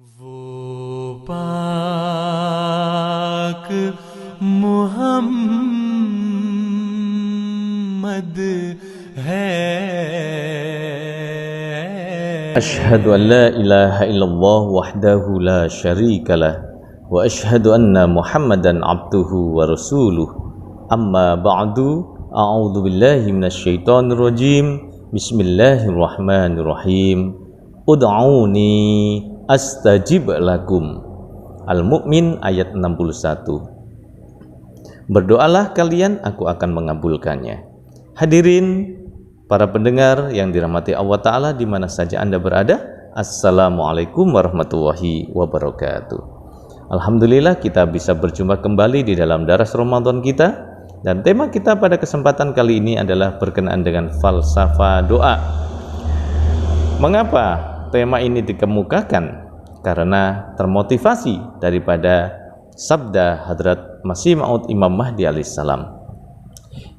वो पाक मुहम्मद है। Asyhadu an la ilaha illallah wahdahu la syarika lah wa asyhadu anna Muhammadan abduhu wa rasuluh. Amma ba'du, a'udzu billahi minasyaitonir rajim. Bismillahirrahmanirrahim. Ud'uni astajib lakum. Al-Mu'min ayat 61. Berdoalah kalian, aku akan mengabulkannya. Hadirin para pendengar yang dirahmati Allah Ta'ala di mana saja Anda berada, Assalamualaikum warahmatullahi wabarakatuh. Alhamdulillah kita bisa berjumpa kembali di dalam daras Ramadan kita. Dan tema kita pada kesempatan kali ini adalah berkenaan dengan falsafah doa. Mengapa tema ini dikemukakan? Karena termotivasi daripada sabda Hadrat Masih Maud Imam Mahdi alaihissalam.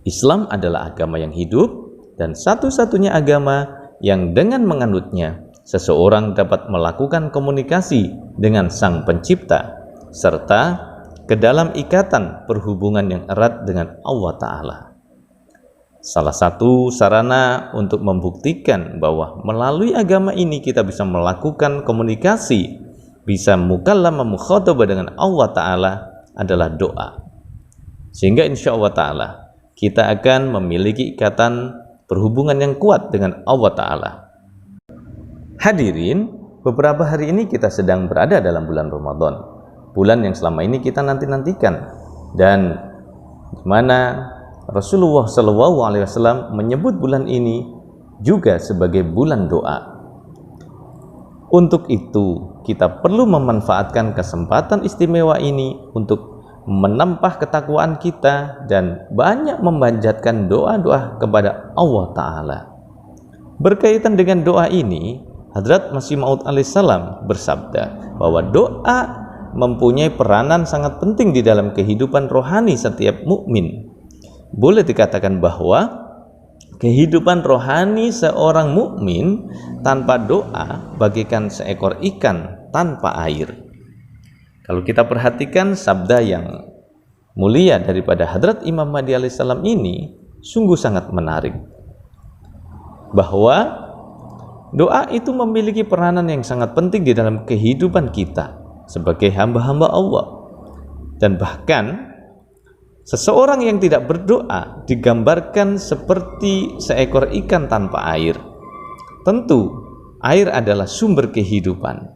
Islam adalah agama yang hidup dan satu-satunya agama yang dengan menganutnya seseorang dapat melakukan komunikasi dengan Sang Pencipta serta ke dalam ikatan perhubungan yang erat dengan Allah Ta'ala. Salah satu sarana untuk membuktikan bahwa melalui agama ini kita bisa melakukan komunikasi, bisa mukallama mukhatabah dengan Allah Ta'ala adalah doa. Sehingga insya Allah Ta'ala kita akan memiliki ikatan perhubungan yang kuat dengan Allah Ta'ala. Hadirin, beberapa hari ini kita sedang berada dalam bulan Ramadan, bulan yang selama ini kita nanti-nantikan, dan di mana Rasulullah SAW menyebut bulan ini juga sebagai bulan doa. Untuk itu kita perlu memanfaatkan kesempatan istimewa ini untuk menambah ketakwaan kita dan banyak memanjatkan doa-doa kepada Allah Ta'ala. Berkaitan dengan doa ini, Hadrat Masih Maud alaihissalam bersabda bahwa doa mempunyai peranan sangat penting di dalam kehidupan rohani setiap mukmin. Boleh dikatakan bahwa kehidupan rohani seorang mukmin tanpa doa bagaikan seekor ikan tanpa air. Kalau kita perhatikan sabda yang mulia daripada Hadrat Imam Mahdi alaihissalam ini sungguh sangat menarik, bahwa doa itu memiliki peranan yang sangat penting di dalam kehidupan kita sebagai hamba-hamba Allah. Dan bahkan seseorang yang tidak berdoa digambarkan seperti seekor ikan tanpa air. Tentu air adalah sumber kehidupan,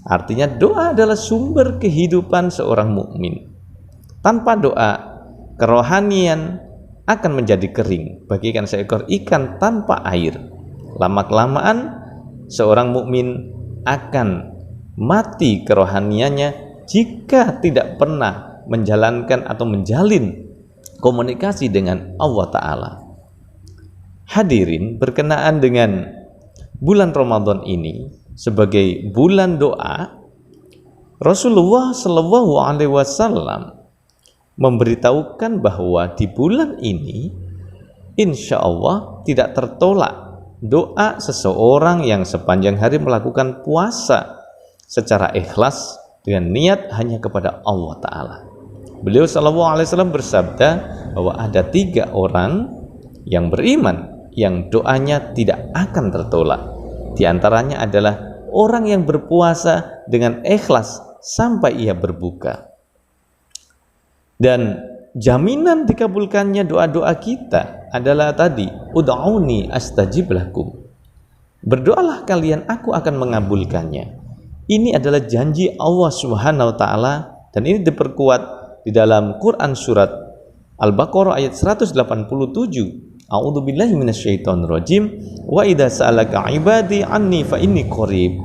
artinya doa adalah sumber kehidupan seorang mukmin. Tanpa doa, kerohanian akan menjadi kering bagaikan seekor ikan tanpa air. Lama-kelamaan seorang mukmin akan mati kerohaniannya jika tidak pernah menjalankan atau menjalin komunikasi dengan Allah Ta'ala. Hadirin, berkenaan dengan bulan Ramadan ini sebagai bulan doa, Rasulullah SAW memberitahukan bahwa di bulan ini insya Allah tidak tertolak doa seseorang yang sepanjang hari melakukan puasa secara ikhlas dengan niat hanya kepada Allah Ta'ala. Beliau SAW bersabda bahwa ada 3 orang yang beriman yang doanya tidak akan tertolak. Di antaranya adalah orang yang berpuasa dengan ikhlas sampai ia berbuka. Dan jaminan dikabulkannya doa-doa kita adalah tadi, ud'uni astajib lakum. Berdoalah kalian, aku akan mengabulkannya. Ini adalah janji Allah Subhanahu wa Ta'ala, dan ini diperkuat di dalam Quran surat Al-Baqarah ayat 187. A'udzubillahi minasyaitonirrajim. Wa idza sa'alaka 'ibadi 'anni fa inni qarib.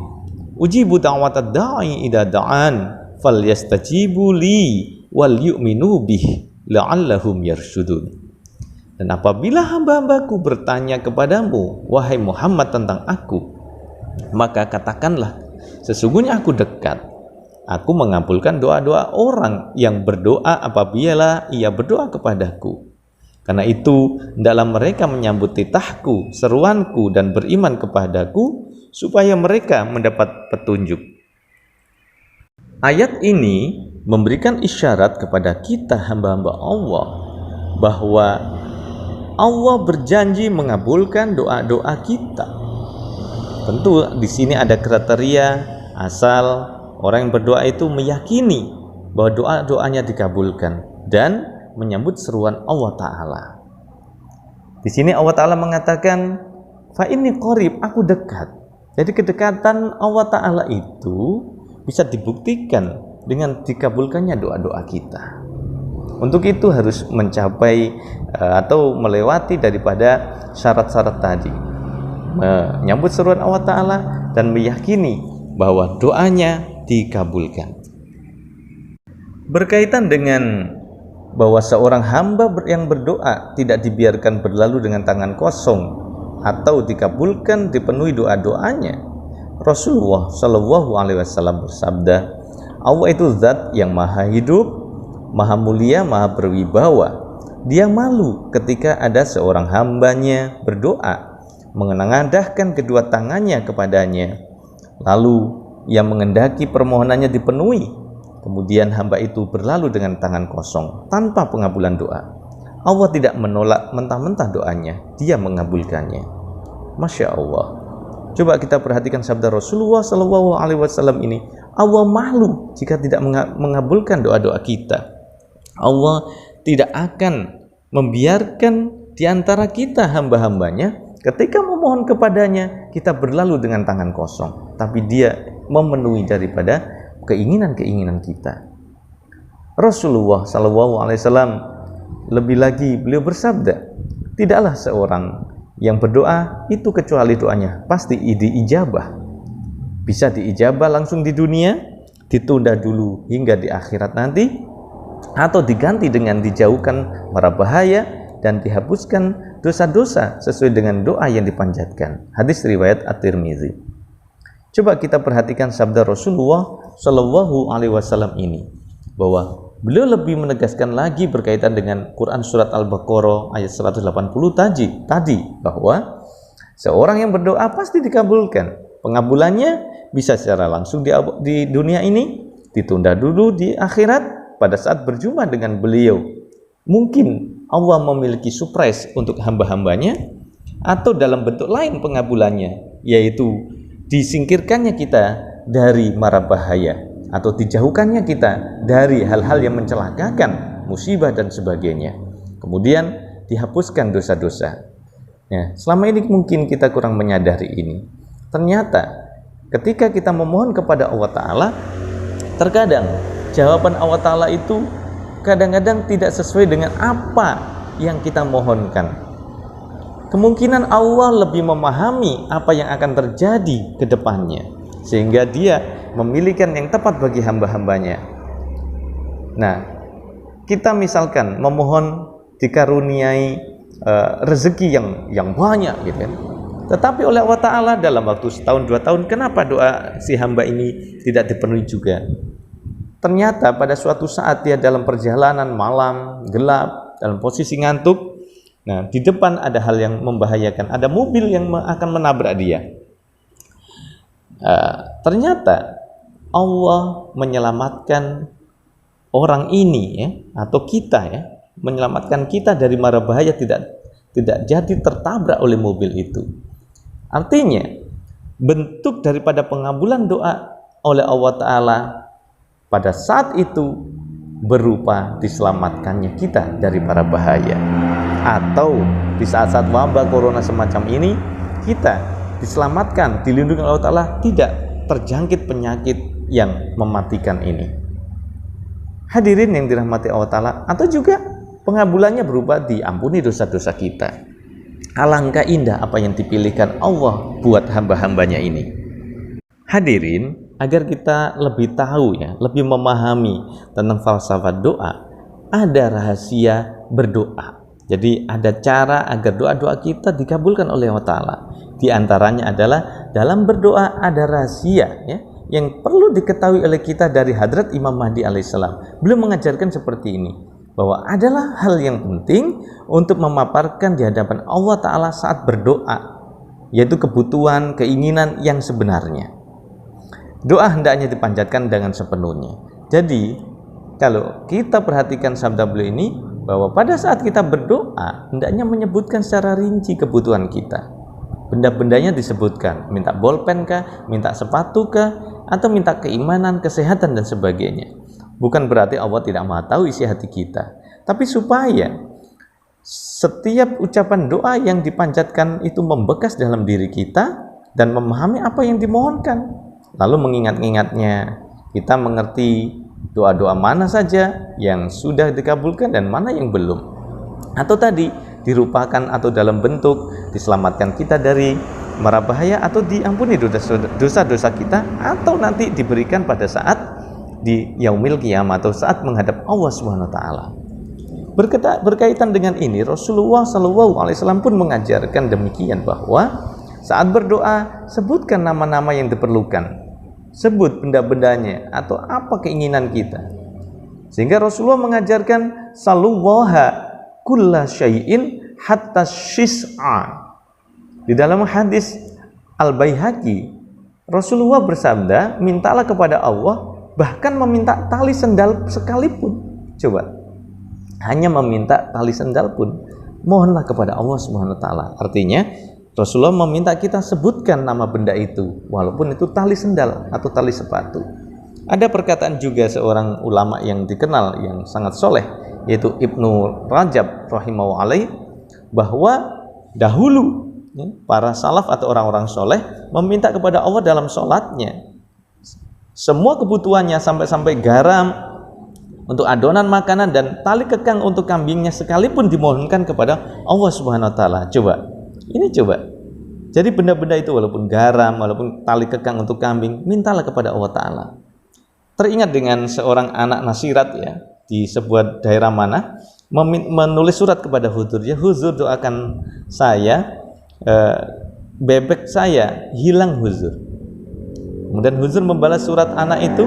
Ujibu da'watad da'i idza da'an falyastajibu li wal yu'minu bih la'allahum yarshudun. Dan apabila hamba-hambaku bertanya kepadamu, wahai Muhammad, tentang aku, maka katakanlah, sesungguhnya aku dekat. Aku mengabulkan doa-doa orang yang berdoa apabila ia berdoa kepadaku. Karena itu, hendaklah mereka menyambut titahku, seruanku, dan beriman kepadaku, supaya mereka mendapat petunjuk. Ayat ini memberikan isyarat kepada kita hamba-hamba Allah bahwa Allah berjanji mengabulkan doa-doa kita. Tentu di sini ada kriteria asal orang yang berdoa itu meyakini bahwa doa-doanya dikabulkan dan menyambut seruan Allah Ta'ala. Di sini Allah Ta'ala mengatakan, fa inni qarib, aku dekat. Jadi kedekatan Allah Ta'ala itu bisa dibuktikan dengan dikabulkannya doa-doa kita. Untuk itu harus mencapai atau melewati daripada syarat-syarat tadi, menyambut seruan Allah Ta'ala dan meyakini bahwa doanya dikabulkan. Berkaitan dengan bahwa seorang hamba yang berdoa tidak dibiarkan berlalu dengan tangan kosong atau dikabulkan, dipenuhi doa-doanya, Rasulullah Shallallahu Alaihi Wasallam bersabda, Allah itu zat yang maha hidup, maha mulia, maha berwibawa. Dia malu ketika ada seorang hambanya berdoa, mengenadahkan kedua tangannya kepadanya, lalu ia mengendaki permohonannya dipenuhi. Kemudian hamba itu berlalu dengan tangan kosong tanpa pengabulan doa. Allah tidak menolak mentah-mentah doanya, Dia mengabulkannya. Masya Allah. Coba kita perhatikan sabda Rasulullah Shallallahu Alaihi Wasallam ini. Allah malu jika tidak mengabulkan doa-doa kita. Allah tidak akan membiarkan di antara kita hamba-hambanya ketika memohon kepadanya kita berlalu dengan tangan kosong, tapi Dia memenuhi daripada keinginan-keinginan kita. Rasulullah SAW lebih lagi beliau bersabda, tidaklah seorang yang berdoa itu kecuali doanya pasti diijabah. Bisa diijabah langsung di dunia, ditunda dulu hingga di akhirat nanti, atau diganti dengan dijauhkan mara bahaya dan dihapuskan dosa-dosa sesuai dengan doa yang dipanjatkan. Hadis riwayat At-Tirmizi. Coba kita perhatikan sabda Rasulullah Shallallahu Alaihi Wasallam ini, bahwa beliau lebih menegaskan lagi berkaitan dengan Quran surat Al-Baqarah ayat 180 tadi bahwa seorang yang berdoa pasti dikabulkan. Pengabulannya bisa secara langsung di dunia ini, ditunda dulu di akhirat pada saat berjumpa dengan beliau. Mungkin Allah memiliki surprise untuk hamba-hambanya, atau dalam bentuk lain pengabulannya, yaitu disingkirkannya kita dari mara bahaya atau dijauhkannya kita dari hal-hal yang mencelakakan, musibah dan sebagainya. Kemudian dihapuskan dosa-dosa. Ya, selama ini mungkin kita kurang menyadari ini. Ternyata ketika kita memohon kepada Allah Ta'ala, terkadang jawaban Allah Ta'ala itu kadang-kadang tidak sesuai dengan apa yang kita mohonkan. Kemungkinan Allah lebih memahami apa yang akan terjadi ke depannya, sehingga Dia memilihkan yang tepat bagi hamba-hambanya. Nah, kita misalkan memohon dikaruniai rezeki yang banyak gitu kan. Tetapi oleh Allah Ta'ala dalam waktu setahun 2 tahun, kenapa doa si hamba ini tidak dipenuhi juga? Ternyata pada suatu saat dia dalam perjalanan malam, gelap, dalam posisi ngantuk. Nah, di depan ada hal yang membahayakan, ada mobil yang akan menabrak dia. Ternyata Allah menyelamatkan orang ini, ya, atau kita, ya, menyelamatkan kita dari mara bahaya, tidak jadi tertabrak oleh mobil itu. Artinya, bentuk daripada pengabulan doa oleh Allah Ta'ala pada saat itu berupa diselamatkannya kita dari mara bahaya. Atau di saat-saat wabah corona semacam ini, kita diselamatkan, dilindungi oleh Allah Ta'ala, tidak terjangkit penyakit yang mematikan ini. Hadirin yang dirahmati Allah Ta'ala, atau juga pengabulannya berupa diampuni dosa-dosa kita. Alangkah indah apa yang dipilihkan Allah buat hamba-hambanya ini. Hadirin, agar kita lebih tahu, ya, lebih memahami tentang falsafat doa, ada rahasia berdoa. Jadi ada cara agar doa-doa kita dikabulkan oleh Allah Ta'ala. Di antaranya adalah dalam berdoa ada rahasia, ya, yang perlu diketahui oleh kita dari hadrat Imam Mahdi alaihissalam. Beliau mengajarkan seperti ini, bahwa adalah hal yang penting untuk memaparkan di hadapan Allah Ta'ala saat berdoa, yaitu kebutuhan, keinginan yang sebenarnya. doa hendaknya dipanjatkan dengan sepenuhnya. Jadi kalau kita perhatikan sabda beliau ini, bahwa pada saat kita berdoa hendaknya menyebutkan secara rinci kebutuhan kita. Benda-bendanya disebutkan, minta bolpen kah, minta sepatu kah, atau minta keimanan, kesehatan dan sebagainya. Bukan berarti Allah tidak maha tahu isi hati kita, tapi supaya setiap ucapan doa yang dipanjatkan itu membekas dalam diri kita dan memahami apa yang dimohonkan, lalu mengingat-ingatnya, kita mengerti doa-doa mana saja yang sudah dikabulkan dan mana yang belum, atau tadi dirupakan atau dalam bentuk diselamatkan kita dari mara bahaya atau diampuni dosa-dosa kita, atau nanti diberikan pada saat di yaumil qiyamah atau saat menghadap Allah Subhanahu wa taala. Berkaitan dengan ini, Rasulullah SAW pun mengajarkan demikian, bahwa saat berdoa sebutkan nama-nama yang diperlukan, sebut benda-bendanya atau apa keinginan kita, sehingga Rasulullah mengajarkan salullaha kulla syai'in hatta shis'a. Di dalam hadis Al-Baihaqi, Rasulullah bersabda, mintalah kepada Allah bahkan meminta tali sendal sekalipun. Coba, hanya meminta tali sendal pun mohonlah kepada Allah Subhanahu wa taala. Artinya Rasulullah meminta kita sebutkan nama benda itu, walaupun itu tali sendal atau tali sepatu. Ada perkataan juga seorang ulama yang dikenal, yang sangat soleh, yaitu Ibnu Rajab rahimahullah alaih, bahwa dahulu para salaf atau orang-orang soleh meminta kepada Allah dalam sholatnya semua kebutuhannya, sampai-sampai garam untuk adonan makanan dan tali kekang untuk kambingnya sekalipun dimohonkan kepada Allah Subhanahu wa taala. Coba. Jadi benda-benda itu, walaupun garam, walaupun tali kekang untuk kambing, mintalah kepada Allah Ta'ala. Teringat dengan seorang anak nasirat ya, di sebuah daerah mana, menulis surat kepada huzurnya, huzur doakan saya, bebek saya hilang huzur. Kemudian huzur membalas surat anak itu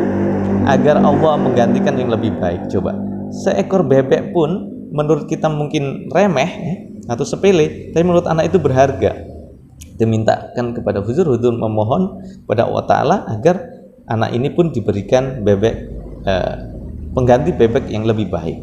agar Allah menggantikan yang lebih baik. Coba, seekor bebek pun menurut kita mungkin remeh ya, atau sepele, tapi menurut anak itu berharga. Dimintakan kepada huzur memohon kepada Allah Ta'ala agar anak ini pun diberikan bebek, pengganti bebek yang lebih baik.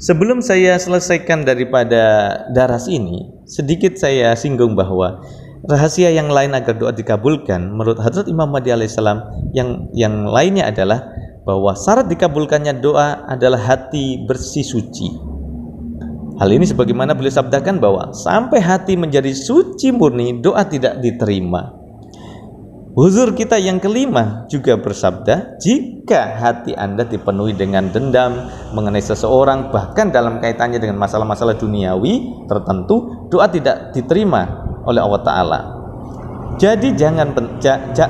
Sebelum saya selesaikan daripada daras ini, sedikit saya singgung bahwa rahasia yang lain agar doa dikabulkan menurut Hadrat Imam Mahdi alaihissalam yang lainnya adalah bahwa syarat dikabulkannya doa adalah hati bersih suci. Hal ini sebagaimana beliau sabdakan bahwa sampai hati menjadi suci murni, doa tidak diterima. Huzur kita yang kelima juga bersabda, jika hati Anda dipenuhi dengan dendam mengenai seseorang, bahkan dalam kaitannya dengan masalah-masalah duniawi tertentu, doa tidak diterima oleh Allah Ta'ala. Jadi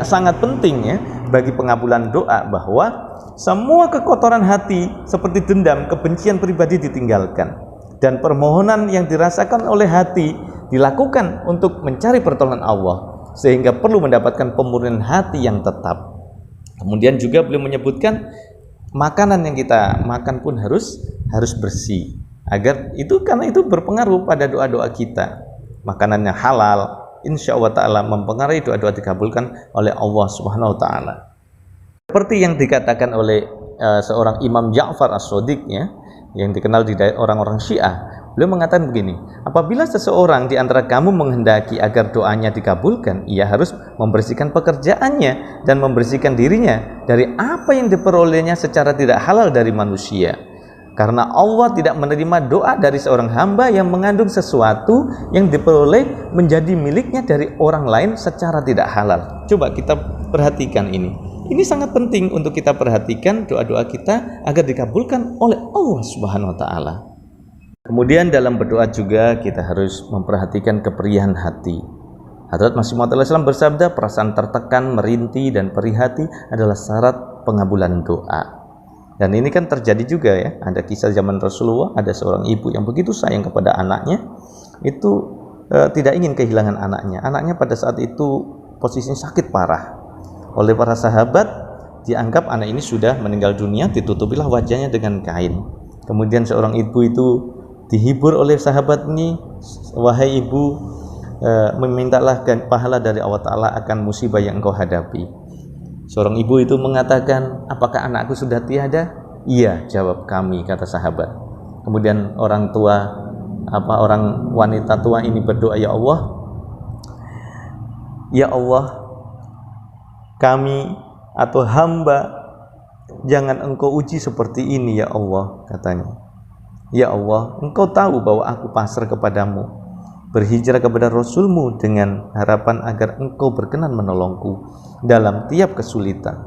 sangat penting ya bagi pengabulan doa bahwa semua kekotoran hati seperti dendam, kebencian pribadi ditinggalkan, dan permohonan yang dirasakan oleh hati dilakukan untuk mencari pertolongan Allah, sehingga perlu mendapatkan pemurnian hati yang tetap. Kemudian juga beliau menyebutkan makanan yang kita makan pun harus bersih, agar itu, karena itu berpengaruh pada doa-doa kita. Makanannya halal, insya Allah Ta'ala mempengaruhi doa-doa dikabulkan oleh Allah Subhanahu wa Ta'ala. Seperti yang dikatakan oleh seorang Imam Ja'far As-Shadiq ya, yang dikenal di orang-orang Syiah. Beliau mengatakan begini, apabila seseorang di antara kamu menghendaki agar doanya dikabulkan, ia harus membersihkan pekerjaannya dan membersihkan dirinya dari apa yang diperolehnya secara tidak halal dari manusia. Karena Allah tidak menerima doa dari seorang hamba yang mengandung sesuatu yang diperoleh menjadi miliknya dari orang lain secara tidak halal. Coba kita perhatikan ini. Ini sangat penting untuk kita perhatikan doa-doa kita agar dikabulkan oleh Allah Subhanahu wa Ta'ala. Kemudian dalam berdoa juga kita harus memperhatikan keperihan hati. Hadrat Masih Maud alaihissalam bersabda, perasaan tertekan, merintih dan perih hati adalah syarat pengabulan doa. Dan ini kan terjadi juga ya, ada kisah zaman Rasulullah, ada seorang ibu yang begitu sayang kepada anaknya, itu tidak ingin kehilangan anaknya. Anaknya pada saat itu posisinya sakit parah. Oleh para sahabat dianggap anak ini sudah meninggal dunia, ditutupilah wajahnya dengan kain. Kemudian seorang ibu itu dihibur oleh sahabat ini, wahai ibu, memintalah pahala dari Allah Ta'ala akan musibah yang engkau hadapi. Seorang ibu itu mengatakan, apakah anakku sudah tiada? Iya, jawab kami, kata sahabat. Kemudian orang wanita tua ini berdoa, ya Allah, kami atau hamba jangan engkau uji seperti ini ya Allah, katanya. Ya Allah, engkau tahu bahwa aku pasrah kepadamu, berhijrah kepada Rasulmu dengan harapan agar engkau berkenan menolongku dalam tiap kesulitan.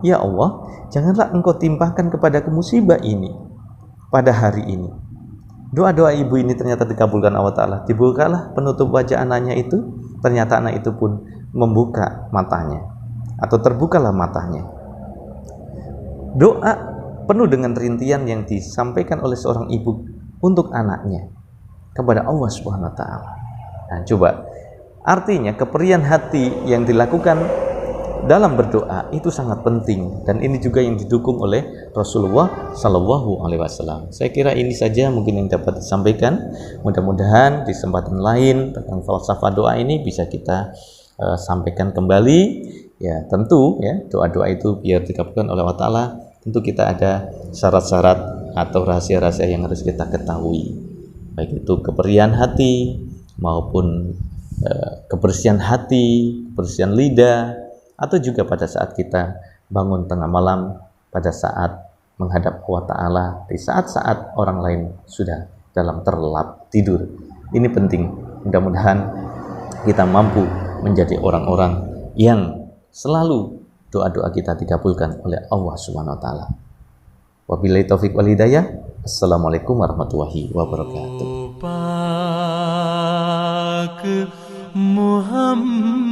Ya Allah, janganlah engkau timpahkan kepadaku musibah ini pada hari ini. Doa-doa ibu ini ternyata dikabulkan Allah Ta'ala. Dibukalah penutup wajah anaknya itu. Ternyata anak itu pun membuka matanya, atau terbukalah matanya. Doa penuh dengan rintian yang disampaikan oleh seorang ibu untuk anaknya kepada Allah Subhanahu wa Ta'ala. Nah, coba, artinya keperian hati yang dilakukan dalam berdoa itu sangat penting, dan ini juga yang didukung oleh Rasulullah Sallallahu Alaihi Wasallam. Saya kira ini saja mungkin yang dapat disampaikan. Mudah-mudahan di kesempatan lain tentang falsafah doa ini bisa kita sampaikan kembali. Ya, tentu ya, doa-doa itu biar dikabulkan oleh Allah Ta'ala, tentu kita ada syarat-syarat atau rahasia-rahasia yang harus kita ketahui, baik itu keperian hati maupun kebersihan hati, kebersihan lidah, atau juga pada saat kita bangun tengah malam, pada saat menghadap Allah Ta'ala, di saat-saat orang lain sudah dalam terlelap tidur. Ini penting. Mudah-mudahan kita mampu menjadi orang-orang yang selalu doa-doa kita dikabulkan oleh Allah Subhanahu wa Ta'ala. Wabillahi taufiq wal hidayah. Assalamualaikum warahmatullahi wabarakatuh. Muhammad